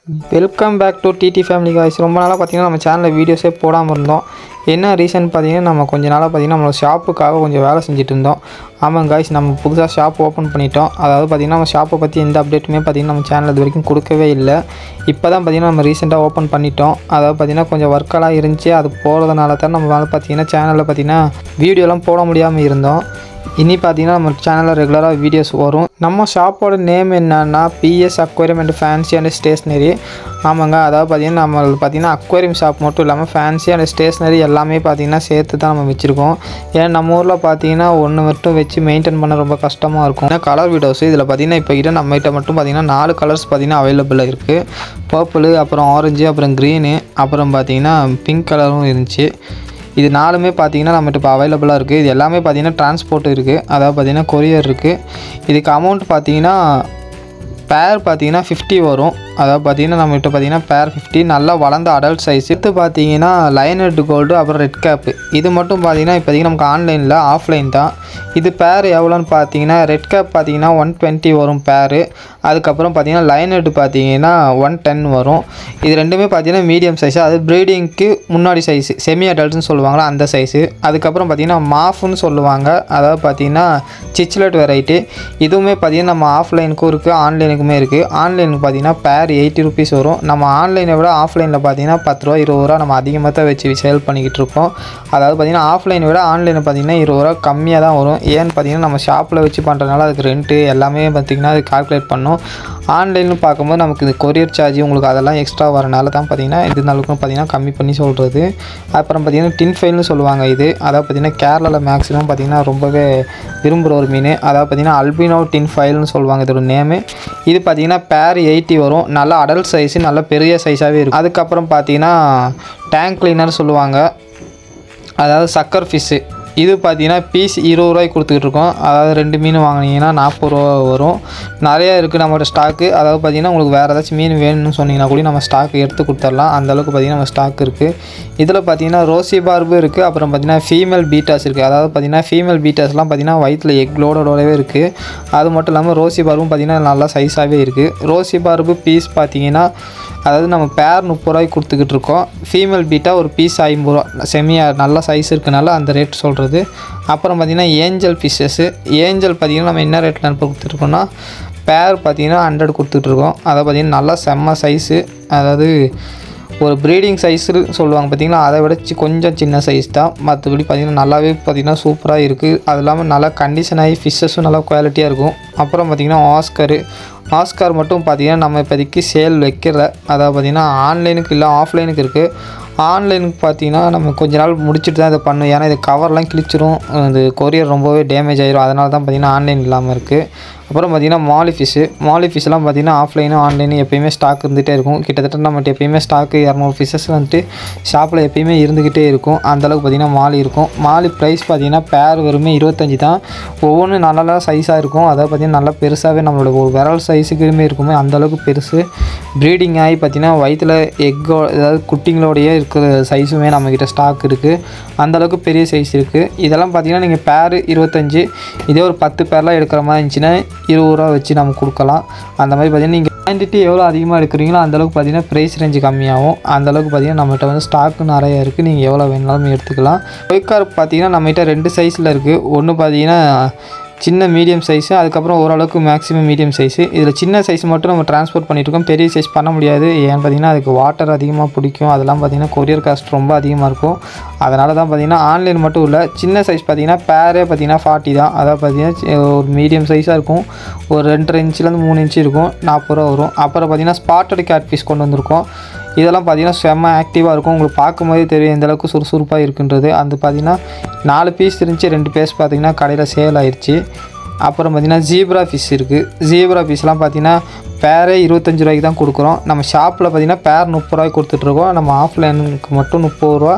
Welcome back to DD family guys. ரொம்ப நாளாக பார்த்தீங்கன்னா நம்ம சேனலில் வீடியோஸே போடாமல் இருந்தோம். என்ன ரீசன் பார்த்தீங்கன்னா நம்ம கொஞ்ச நாளாக பார்த்தீங்கன்னா நம்ம ஷாப்புக்காக கொஞ்சம் வேலை செஞ்சுட்டு இருந்தோம். ஆமாம் காய்ஸ், நம்ம புதுசாக ஷாப் ஓப்பன் பண்ணிட்டோம். அதாவது பார்த்திங்கன்னா நம்ம ஷாப்பை பற்றி எந்த அப்டேட்டுமே பார்த்திங்கன்னா நம்ம சேனல் இது வரைக்கும் கொடுக்கவே இல்லை. இப்போ தான் பார்த்திங்கன்னா நம்ம ரீசெண்டாக ஓப்பன் பண்ணிட்டோம். அதாவது பார்த்திங்கன்னா கொஞ்சம் ஒர்க்கெல்லாம் இருந்துச்சு. அது போகிறதுனால தான் நம்ம பார்த்திங்கன்னா சேனலில் பார்த்திங்கன்னா வீடியோலாம் போட முடியாமல் இருந்தோம். இனி பார்த்தீங்கன்னா நம்ம சேனலில் ரெகுலராக வீடியோஸ் வரும். நம்ம ஷாப்போட நேம் என்னன்னா PS aquarium and fancy and stationery. ஆமாங்க, அதாவது பார்த்திங்கன்னா நம்மளுக்கு பார்த்திங்கன்னா அக்வேரியம் ஷாப் மட்டும் இல்லாமல் ஃபேன்சி அண்ட் ஸ்டேஷ்னரி எல்லாமே பார்த்திங்கன்னா சேர்த்து தான் நம்ம வச்சுருக்கோம். ஏன்னா நம்ம ஊரில் பார்த்திங்கன்னா ஒன்று மட்டும் வச்சு மெயின்டைன் பண்ண ரொம்ப கஷ்டமாக இருக்கும். ஏன்னா கலர் வீடியோஸ் இதில் பார்த்திங்கன்னா இப்போ கிட்ட நம்மகிட்ட மட்டும் பார்த்திங்கன்னா 4 கலர்ஸ் பார்த்திங்கன்னா அவைலபிளாக இருக்குது. பர்பிள், அப்புறம் ஆரஞ்சு, அப்புறம் க்ரீனு, அப்புறம் பார்த்திங்கன்னா பிங்க் கலரும் இருந்துச்சு. இது 4மே பார்த்திங்கன்னா நம்மகிட்ட இப்போ அவைலபிளாக இருக்குது. இது எல்லாமே பார்த்திங்கன்னா டிரான்ஸ்போர்ட் இருக்குது, அதாவது பார்த்திங்கன்னா கொரியர் இருக்குது. இதுக்கு அமௌண்ட் பார்த்திங்கன்னா பேர் பார்த்திங்கன்னா 50 வரும். அதாவது பார்த்திங்கன்னா நம்மகிட்ட பார்த்திங்கன்னா பேர் 50, நல்லா வளர்ந்த அடல்ட் சைஸ். இது பார்த்திங்கன்னா லைனட் கோல்டு, அப்புறம் ரெட் கேப்பு. இது மட்டும் பார்த்திங்கன்னா இப்போதைக்கு நமக்கு ஆன்லைனில், ஆஃப்லைன் தான். இது பேர் எவ்வளோன்னு பார்த்தீங்கன்னா ரெட் கேப் பார்த்திங்கன்னா 120 வரும் பேரு. அதுக்கப்புறம் பார்த்திங்கன்னா லைனட் பார்த்திங்கன்னா 110 வரும். இது ரெண்டுமே பார்த்திங்கன்னா மீடியம் சைஸு, அது ப்ரீடிங்க்கு முன்னாடி சைஸு, செமி அடல்ட்னு சொல்லுவாங்களா அந்த சைஸு. அதுக்கப்புறம் பார்த்திங்கன்னா மாஃப்னு சொல்லுவாங்க, அதாவது பார்த்திங்கன்னா சிச்லெட் வெரைட்டி. இதுவுமே பார்த்திங்கன்னா நம்ம ஆஃப்லைனுக்கும் இருக்குது, ஆன்லைனுக்குமே இருக்குது. ஆன்லைனுக்கு பார்த்திங்கன்னா பேர் 80 ருபீஸ் வரும். நம்ம ஆன்லைனை விட ஆஃப்லைனில் பார்த்திங்கன்னா 10 ரூபா 20 ரூபா நம்ம அதிகமாக தான் வச்சு சேல் பண்ணிக்கிட்டு இருக்கோம். அதாவது பார்த்திங்கன்னா ஆஃப்லைனை விட ஆன்லைனில் பார்த்திங்கன்னா 20 ரூபா கம்மியாக தான் வரும். ஏன்னு பார்த்திங்கன்னா நம்ம ஷாப்பில் வச்சு பண்ணுறதுனால அதுக்கு ரெண்ட்டு எல்லாமே பார்த்திங்கன்னா அது கால்குலேட் பண்ணோம். ஆன்லைன்னு பார்க்கும்போது நமக்கு இது கொரியர் சார்ஜ் உங்களுக்கு அதெல்லாம் எக்ஸ்ட்ரா வரனால தான் பார்த்திங்கன்னா இது நாளுக்கும் பார்த்திங்கன்னா கம்மி பண்ணி சொல்கிறது. அப்புறம் பார்த்திங்கன்னா டின் ஃபைல்னு சொல்லுவாங்க இது. அதாவது பார்த்திங்கன்னா கேரளாவில் மேக்ஸிமம் பார்த்திங்கன்னா ரொம்பவே விரும்புகிற ஒரு மீன். அதாவது பார்த்திங்கன்னா அல்பினோ டின் ஃபைல்னு சொல்லுவாங்க இதோட நேமு. இது பார்த்திங்கன்னா பேர் 80 வரும். நல்ல அடல்ட் சைஸு, நல்ல பெரிய சைஸாகவே இருக்கும். அதுக்கப்புறம் பார்த்திங்கன்னா டேங்க் கிளீனர் சொல்லுவாங்க, அதாவது சக்கர் ஃபிஷ்ஷு. இது பார்த்திங்கன்னா பீஸ் 20 ரூபாய்க்கு கொடுத்துக்கிட்டு இருக்கோம். அதாவது 2 மீன் வாங்கினீங்கன்னா 40 ரூபா வரும். நிறையா இருக்குது நம்மளோட ஸ்டாக்கு. அதாவது பார்த்திங்கன்னா உங்களுக்கு வேறு ஏதாச்சும் மீன் வேணும்னு சொன்னிங்கன்னா கூட நம்ம ஸ்டாக்கு எடுத்து கொடுத்துடலாம். அந்தளவுக்கு பார்த்திங்கன்னா நம்ம ஸ்டாக் இருக்குது. இதில் பார்த்திங்கன்னா ரோசி பார்பு இருக்குது, அப்புறம் பார்த்திங்கன்னா ஃபீமேல் பீட்டாஸ் இருக்குது. அதாவது பார்த்திங்கன்னா ஃபீமேல் பீட்டாஸ்லாம் பார்த்திங்கன்னா வயிற்றில் எக் லோடோடவே இருக்குது. அது மட்டும் இல்லாமல் ரோசி பார்பும் பார்த்திங்கன்னா நல்லா சைஸாகவே இருக்குது. ரோசி பார்பு பீஸ் பார்த்திங்கன்னா அதாவது நம்ம பேர் 30 ரூபாய்க்கு கொடுத்துக்கிட்டு இருக்கோம். ஃபீமேல் பீட்டா ஒரு பீஸ் 50 ரூபா, செமியாக நல்ல சைஸ் இருக்கனால அந்த ரேட் சொல்கிறது. அப்புறம் பார்த்திங்கன்னா ஏஞ்சல் ஃபிஷ்ஷஸ்ஸு. ஏஞ்சல் பார்த்திங்கன்னா நம்ம என்ன ரேட்டில் அனுப்ப கொடுத்துருக்கோன்னா பேர் பார்த்திங்கன்னா 100 கொடுத்துட்ருக்கோம். அதை பார்த்திங்கன்னா நல்லா செம்ம சைஸு, அதாவது ஒரு ப்ரீடிங் சைஸு சொல்லுவாங்க பார்த்திங்கன்னா, அதை விட கொஞ்சம் சின்ன சைஸ் தான். மற்றபடி பார்த்திங்கன்னா நல்லாவே பார்த்திங்கன்னா சூப்பராக இருக்குது. அது இல்லாமல் நல்லா கண்டிஷன் ஆகி ஃபிஷ்ஷஸும் நல்லா குவாலிட்டியாக இருக்கும். அப்புறம் பார்த்திங்கன்னா ஆஸ்கார் மட்டும் பார்த்திங்கன்னா நம்ம இப்போதைக்கு சேல் வைக்கல. அதாவது பார்த்திங்கன்னா ஆன்லைனுக்கு இல்லை ஆஃப்லைனுக்கு இருக்குது. ஆன்லைனுக்கு பார்த்திங்கன்னா நம்ம கொஞ்ச நாள் முடிச்சுட்டு தான் இதை பண்ணணும். ஏன்னா இது கவர்லாம் கிழிச்சிரும், இது கொரியர் ரொம்பவே டேமேஜ் ஆகிரும். அதனால தான் பார்த்திங்கன்னா ஆன்லைன் இல்லாமல் இருக்குது. அப்புறம் பார்த்திங்கன்னா மாலி ஃபிஷ்ஷெலாம் பார்த்திங்கன்னா ஆஃப்லைனும் ஆன்லைனும் எப்போயுமே ஸ்டாக் இருந்துகிட்டே இருக்கும். கிட்டத்தட்ட நம்மகிட்ட எப்போயுமே ஸ்டாக்கு 200 ஃபிஷ்ஷஸ் வந்துட்டு ஷாப்பில் எப்போயுமே இருந்துக்கிட்டே இருக்கும். அந்தளவுக்கு பார்த்திங்கன்னா மாலி இருக்கும். மாலி ப்ரைஸ் பார்த்திங்கன்னா பேர் வெறுமே 25 தான். ஒவ்வொன்றும் நல்லா சைஸாக இருக்கும். அதாவது பார்த்திங்கன்னா நல்லா பெருசாகவே நம்மளோட ஒரு விரல் சைஸுக்குமே இருக்குமே அந்தளவுக்கு பெருசு. ப்ரீடிங் ஆகி பார்த்திங்கன்னா வயிற்றில் எக்கோ அதாவது குட்டிங்களோடையே இருக்கிற சைஸுமே நம்மக்கிட்ட ஸ்டாக் இருக்குது. அந்தளவுக்கு பெரிய சைஸ் இருக்குது. இதெல்லாம் பார்த்திங்கன்னா நீங்கள் பேர் 25, இதே ஒரு 10 பேர்லாம் எடுக்கிற மாதிரி இருந்துச்சுன்னா 20 ரூபா வச்சு நம்ம கொடுக்கலாம். அந்த மாதிரி பார்த்திங்கன்னா நீங்கள் குவான்டிட்டி எவ்வளோ அதிகமாக எடுக்கிறீங்களோ அந்தளவுக்கு பார்த்திங்கன்னா ப்ரைஸ் ரேஞ்சு கம்மியாகும். அந்தளவுக்கு பார்த்திங்கன்னா நம்மகிட்ட வந்து ஸ்டாக்கு நிறையா இருக்குது. நீங்கள் எவ்வளோ வேணாலும் எடுத்துக்கலாம். ஒய்கார் பார்த்திங்கன்னா நம்மகிட்ட 2 சைஸில் இருக்குது. ஒன்று பார்த்திங்கன்னா சின்ன மீடியம் சைஸு, அதுக்கப்புறம் ஓரளவுக்கு மேக்ஸிமம் மீடியம் சைஸு. இதில் சின்ன சைஸ் மட்டும் நம்ம ட்ரான்ஸ்போர்ட் பண்ணிகிட்ருக்கோம். பெரிய சைஸ் பண்ண முடியாது. ஏன்னு பார்த்திங்கன்னா அதுக்கு வாட்டர் அதிகமாக பிடிக்கும். அதெல்லாம் பார்த்திங்கன்னா கொரியர் காஸ்ட் ரொம்ப அதிகமாக இருக்கும். அதனால தான் பார்த்திங்கன்னா ஆன்லைன் மட்டும் இல்லை, சின்ன சைஸ் பார்த்திங்கன்னா பேரே பார்த்திங்கன்னா 40 தான். அதாவது பார்த்திங்கன்னா ஒரு மீடியம் சைஸாக இருக்கும். ஒரு 2.5 இன்ச்சிலேருந்து 3 இன்ச்சு இருக்கும், 40 ரூபா வரும். அப்புறம் பார்த்திங்கன்னா ஸ்பாட்டட் கேட் ஃபிஷ் கொண்டு வந்திருக்கோம். இதெல்லாம் பார்த்திங்கன்னா செம்ம ஆக்டிவாக இருக்கும். உங்களுக்கு பார்க்கும்போதே தெரியும் எந்தளவுக்கு சுறுசுறுப்பாக இருக்குன்றது. அது பார்த்திங்கன்னா 4 பீஸ் இருந்துச்சு, 2 பீஸ் பார்த்திங்கன்னா கடையில் சேல் ஆயிடுச்சு. அப்புறம் பார்த்திங்கன்னா ஜீப்ரா ஃபிஷ் இருக்குது. ஜீப்ரா ஃபிஷ்லாம் பார்த்திங்கன்னா பேரே 25 ரூபாய்க்கு தான் கொடுக்குறோம். நம்ம ஷாப்பில் பார்த்திங்கன்னா பேர் 30 ரூபாய்க்கு கொடுத்துட்ருக்கோம். நம்ம ஆஃப்லைனுக்கு மட்டும் 30 ரூபா,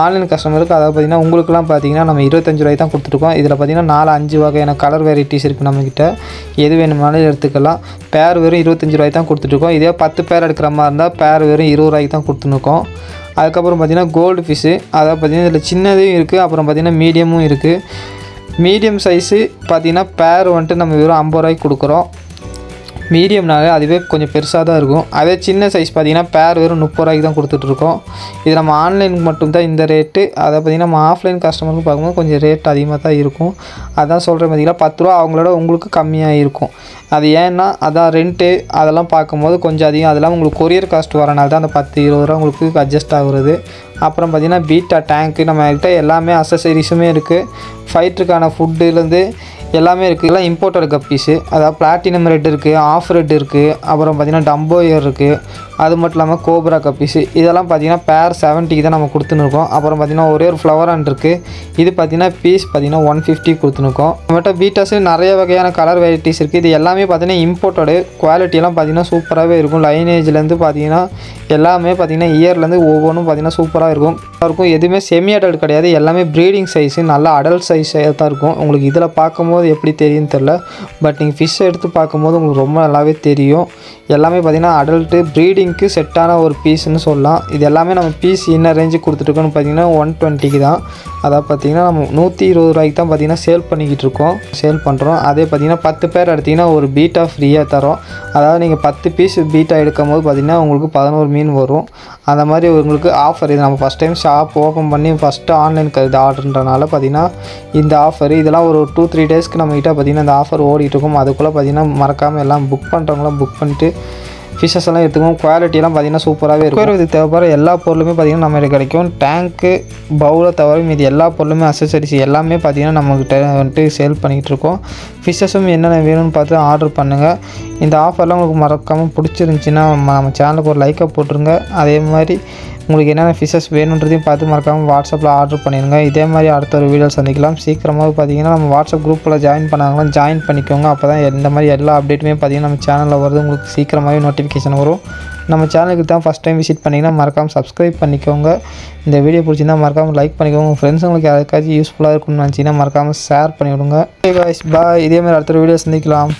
ஆன்லைன் கஸ்டமருக்கு அதாவது பார்த்திங்கன்னா உங்களுக்குலாம் பார்த்திங்கன்னா நம்ம 25 ரூபாய்க்கு தான் கொடுத்துருக்கோம். இதில் பார்த்திங்கன்னா 4-5 வகையான கலர் வெரைட்டிஸ் இருக்குது நம்மக்கிட்ட. எது வேணுமானாலும் எடுத்துக்கலாம். பேர் வெறும் 25 ரூபாய்க்கு தான் கொடுத்துட்ருக்கோம். இதே 10 பேர் எடுக்கிற மாதிரி இருந்தால் பேர் வெறும் 20 ரூபாய்க்கு தான் கொடுத்துருக்கோம். அதுக்கப்புறம் பார்த்திங்கன்னா கோல்டு ஃபிஷ்ஷு, அதாவது பார்த்திங்கன்னா இதில் சின்னதும் இருக்குது, அப்புறம் பார்த்திங்கன்னா மீடியமும் இருக்குது. மீடியம் சைஸு பார்த்திங்கன்னா பேர் வந்துட்டு நம்ம வெறும் 50 ரூபாய்க்கு கொடுக்குறோம். மீடியம்னாலே அதுவே கொஞ்சம் பெருசாக தான் இருக்கும். அதே சின்ன சைஸ் பார்த்திங்கன்னா பேர் வெறும் 30 ரூபாய்க்கு தான் கொடுத்துட்ருக்கோம். இது நம்ம ஆன்லைனுக்கு மட்டும்தான் இந்த ரேட்டு. அதை பார்த்திங்கன்னா நம்ம ஆஃப்லைன் கஸ்டமருக்கு பார்க்கும்போது கொஞ்சம் ரேட் அதிகமாக தான் இருக்கும். அதான் சொல்கிறேன் பார்த்திங்கன்னா 10 ரூபா அவங்களோட உங்களுக்கு கம்மியாக இருக்கும். அது ஏன்னா அதான் ரெண்ட்டு அதெல்லாம் பார்க்கும்போது கொஞ்சம் அதிகம். அதெல்லாம் உங்களுக்கு கொரியர் காஸ்ட் வரனால தான் அந்த 10-20 ரூபா உங்களுக்கு அட்ஜஸ்ட் ஆகுறது. அப்புறம் பார்த்திங்கன்னா பீட்டா டேங்க்கு நம்மக்கிட்ட எல்லாமே அசசரிஸுமே இருக்குது. ஃபைட்டருக்கான ஃபுட்டுலேருந்து எல்லாமே இருக்குது. எல்லாம் இம்போர்ட்டட் கப்பீஸு. அதாவது பிளாட்டினம் ரெட் இருக்குது, ஆஃப் ரெட் இருக்குது, அப்புறம் பார்த்திங்கன்னா டம்போயர் இருக்குது. அது மட்டும் இல்லாமல் கோப்ரா கப்பீஸு. இதெல்லாம் பார்த்திங்கன்னா பேர் 70க்கு தான் நம்ம கொடுத்துன்னு இருக்கோம். அப்புறம் பார்த்திங்கன்னா ஒரே ஒரு ஃப்ளவர் ஹேண்ட் இருக்குது. இது பார்த்திங்கன்னா பீஸ் பார்த்திங்கன்னா 150 கொடுத்துருக்கோம். நம்மகிட்ட பீட்டாஸு நிறைய வகையான கலர் வெரைட்டிஸ் இருக்குது. இது எல்லாமே பார்த்திங்கன்னா இம்போர்ட்டடு. குவாலிட்டியெல்லாம் பார்த்திங்கன்னா சூப்பராகவே இருக்கும். லைனேஜ்லேருந்து பார்த்திங்கன்னா எல்லாமே பார்த்திங்கன்னா இயர்லேருந்து ஒவ்வொன்றும் பார்த்திங்கன்னா சூப்பராக இருக்கும். எதுவுமே செமி அடல்ட் கிடையாது. எல்லாமே ப்ரீடிங் சைஸு, நல்லா அடல்ட் சைஸாக தான் இருக்கும். உங்களுக்கு இதில் பார்க்கும்போது எப்படி தெரியும்னு தெரில. பட் நீங்கள் ஃபிஷ்ஷை எடுத்து பார்க்கும்போது உங்களுக்கு ரொம்ப நல்லாவே தெரியும். எல்லாமே பார்த்திங்கன்னா அடல்ட்டு ப்ரீடிங்க்கு செட்டான ஒரு பீஸ்ன்னு சொல்லலாம். இது எல்லாமே நம்ம பீஸ் என்ன ரேஞ்சுக்கு கொடுத்துட்ருக்கோன்னு பார்த்திங்கன்னா 120க்கு தான். அதாவது பார்த்திங்கன்னா நம்ம 120 ரூபாய்க்கு தான் பார்த்திங்கன்னா சேல் பண்ணுறோம். அதே பார்த்திங்கன்னா 10 பேர் எடுத்திங்கன்னா ஒரு பீட்டா ஃப்ரீயாக தரோம். அதாவது நீங்கள் 10 பீஸ் பீட்டா எடுக்கும் போது பார்த்திங்கன்னா உங்களுக்கு 11 மீன் வரும். அந்த மாதிரி உங்களுக்கு ஆஃபர். இது நம்ம ஃபஸ்ட் டைம் ஷாப் ஓப்பன் பண்ணி ஃபஸ்ட்டு ஆன்லைனுக்கு இது ஆர்டர்ன்றனால பார்த்திங்கன்னா இந்த ஆஃபர் இதெல்லாம் ஒரு 2-3 டேஸ்க்கு நம்மகிட்ட பார்த்திங்கன்னா இந்த ஆஃபர் ஓடிட்டுருக்கும். அதுக்குள்ளே பார்த்திங்கன்னா மறக்காமல் எல்லாம் புக் பண்ணுறவங்களாம் புக் பண்ணிட்டு ஃபிஷ்ஷஸ் எல்லாம் எடுத்துக்கும். குவாலிட்டியெல்லாம் பார்த்திங்கன்னா சூப்பராகவே இருக்கும். இதுக்கு தேவைப்படுற எல்லா பொருளுமே பார்த்திங்கன்னா நம்மகிட்ட கிடைக்கும். டேங்க்கு பவுலை தவிர மீது எல்லா பொருளுமே அசசரிஸ் எல்லாமே பார்த்திங்கன்னா நம்மகிட்ட வந்துட்டு சேல் பண்ணிக்கிட்டு இருக்கோம். ஃபிஷ்ஷஸும் என்னென்ன வேணும்னு பார்த்து ஆர்டர் பண்ணுங்கள். இந்த ஆஃபர்லாம் உங்களுக்கு மறக்காமல் பிடிச்சிருந்துச்சின்னா நம்ம சேனலுக்கு ஒரு லைக்கை போட்டுருங்க. அதே மாதிரி உங்களுக்கு என்னென்ன ஃபிஷ்ஷஸ் வேணுன்றதையும் பார்த்து மறக்காமல் வாட்ஸ்அப்பில் ஆர்டர் பண்ணிடுங்க. இதே மாதிரி அடுத்த ஒரு வீடியோ சந்திக்கலாம். சீக்கிரமாக பார்த்திங்கன்னா நம்ம வாட்ஸ்அப் குரூப்பில் ஜாயின் பண்ணாங்களாம் ஜாயின் பண்ணிக்கோங்க. அப்போ தான் இந்த மாதிரி எல்லா அப்டேட்டுமே பார்த்திங்கன்னா நம்ம சேனலில் வருது. உங்களுக்கு சீக்கிரமாகவே நோட்டிஃபிகேஷன் வரும். நம்ம சேனலுக்கு தான் ஃபஸ்ட் டைம் விசிட் பண்ணிங்கன்னா மறக்காமல் சப்ஸ்கிரைப் பண்ணிக்கோங்க. இந்த வீடியோ பிடிச்சிருந்தா மறக்காமல் லைக் பண்ணிக்கோங்க. உங்கள் ஃப்ரெண்ட்ஸுங்களுக்கு யாருக்காச்சும் யூஸ்ஃபுல்லாக இருக்கும்னு நினச்சிங்கன்னா மறக்காமல் ஷேர் பண்ணிவிடுங்க. ஓகே காய்ஸ், பாய். இதே மாதிரி அடுத்த ஒரு வீடியோ சந்திக்கலாம்.